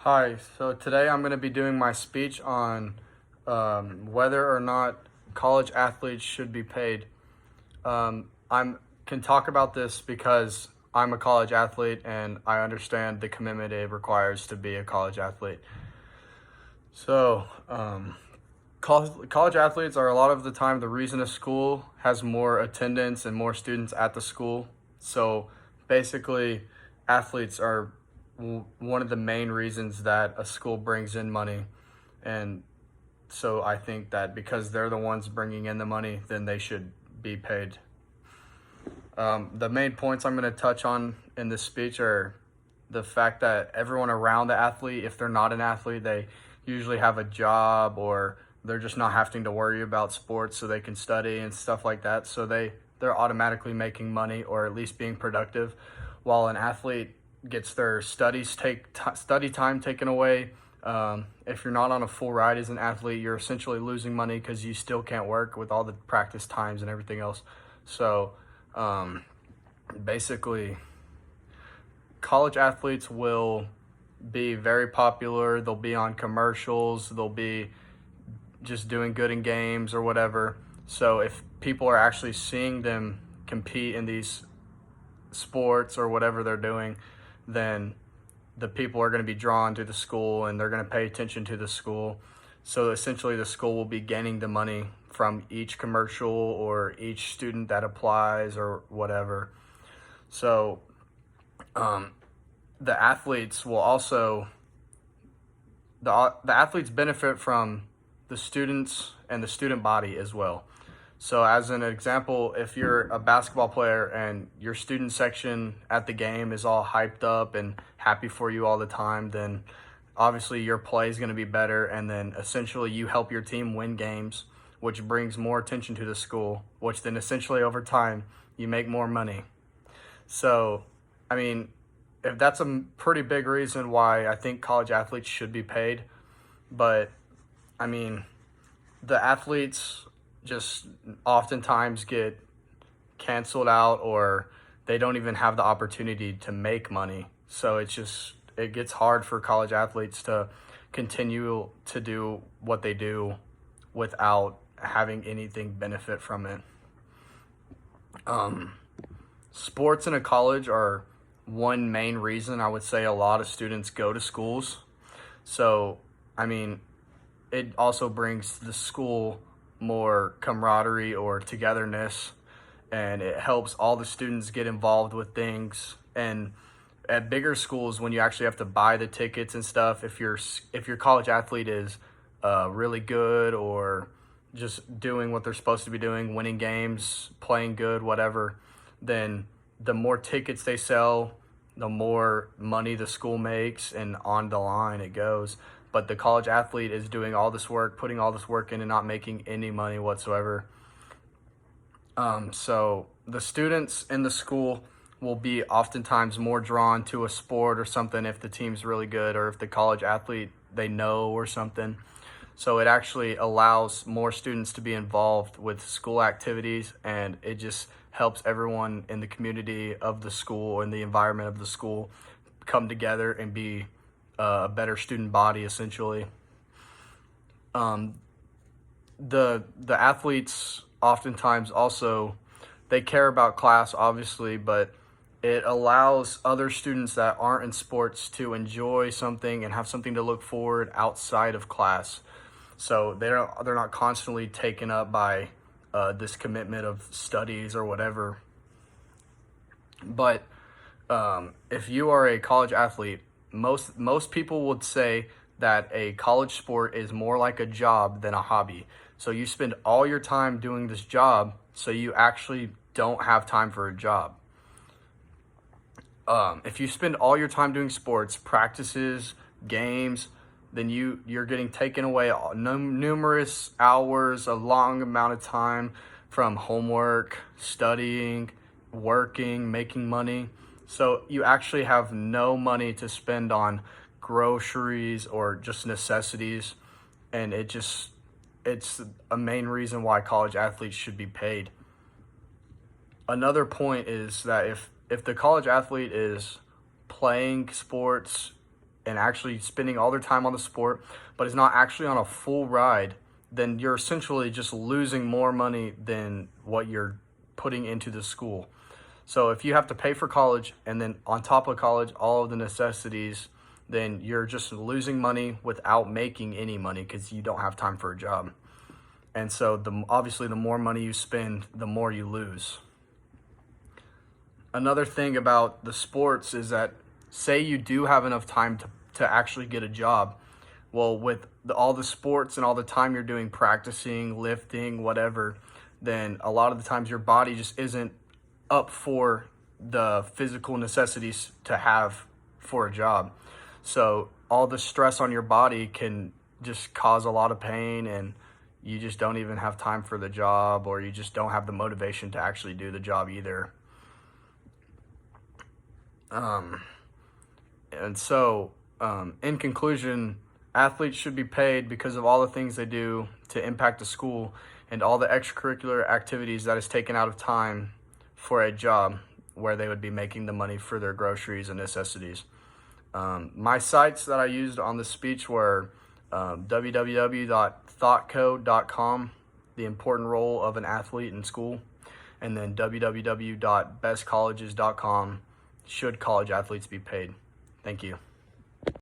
Hi, so today I'm going to be doing my speech on whether or not college athletes should be paid. I can talk about this because I'm a college athlete and I understand the commitment it requires to be a college athlete. So, college athletes are a lot of the time the reason a school has more attendance and more students at the school. So, basically, athletes are one of the main reasons that a school brings in money. And so I think that because they're the ones bringing in the money, then they should be paid. The main points I'm going to touch on in this speech are the fact that everyone around the athlete, if they're not an athlete, they usually have a job or they're just not having to worry about sports so they can study and stuff like that. So they're automatically making money or at least being productive, while an athlete gets their study time taken away. If you're not on a full ride as an athlete, you're essentially losing money because you still can't work with all the practice times and everything else. So basically, college athletes will be very popular. They'll be on commercials. They'll be just doing good in games or whatever. So if people are actually seeing them compete in these sports or whatever they're doing, then the people are going to be drawn to the school and they're going to pay attention to the school. So essentially, the school will be gaining the money from each commercial or each student that applies or whatever. So the athletes will also the athletes benefit from the students and the student body as well. So as an example, if you're a basketball player and your student section at the game is all hyped up and happy for you all the time, then obviously your play is going to be better, and then essentially you help your team win games, which brings more attention to the school, which then essentially over time you make more money. So, I mean, if that's a pretty big reason why I think college athletes should be paid, but I mean, the athletes just oftentimes get canceled out or they don't even have the opportunity to make money. So it gets hard for college athletes to continue to do what they do without having anything benefit from it. Sports in a college are one main reason I would say a lot of students go to schools. So, I mean, it also brings the school more camaraderie or togetherness, and it helps all the students get involved with things. And at bigger schools, when you actually have to buy the tickets and stuff, if your college athlete is really good or just doing what they're supposed to be doing, winning games, playing good, whatever, then the more tickets they sell, the more money the school makes, and on the line it goes. But the college athlete is doing all this work, putting all this work in, and not making any money whatsoever. So the students in the school will be oftentimes more drawn to a sport or something if the team's really good or if the college athlete they know or something. So it actually allows more students to be involved with school activities, and it just helps everyone in the community of the school and the environment of the school come together and be a better student body, essentially. The athletes oftentimes also, they care about class, obviously, but it allows other students that aren't in sports to enjoy something and have something to look forward outside of class. So they're not constantly taken up by this commitment of studies or whatever. But if you are a college athlete, most people would say that a college sport is more like a job than a hobby. So you spend all your time doing this job, so you actually don't have time for a job. If you spend all your time doing sports, practices, games, then you're getting taken away numerous hours, a long amount of time from homework, studying, working, making money. So you actually have no money to spend on groceries or just necessities, and it's a main reason why college athletes should be paid. Another point is that if the college athlete is playing sports and actually spending all their time on the sport, but is not actually on a full ride, then you're essentially just losing more money than what you're putting into the school. So if you have to pay for college and then on top of college, all of the necessities, then you're just losing money without making any money because you don't have time for a job. And so obviously the more money you spend, the more you lose. Another thing about the sports is that say you do have enough time to actually get a job. Well, with all the sports and all the time you're doing practicing, lifting, whatever, then a lot of the times your body just isn't up for the physical necessities to have for a job. So all the stress on your body can just cause a lot of pain, and you just don't even have time for the job, or you just don't have the motivation to actually do the job either. In conclusion, athletes should be paid because of all the things they do to impact the school and all the extracurricular activities that is taken out of time for a job where they would be making the money for their groceries and necessities. My sites that I used on this speech were www.thoughtco.com, the important role of an athlete in school, and then www.bestcolleges.com, should college athletes be paid. Thank you.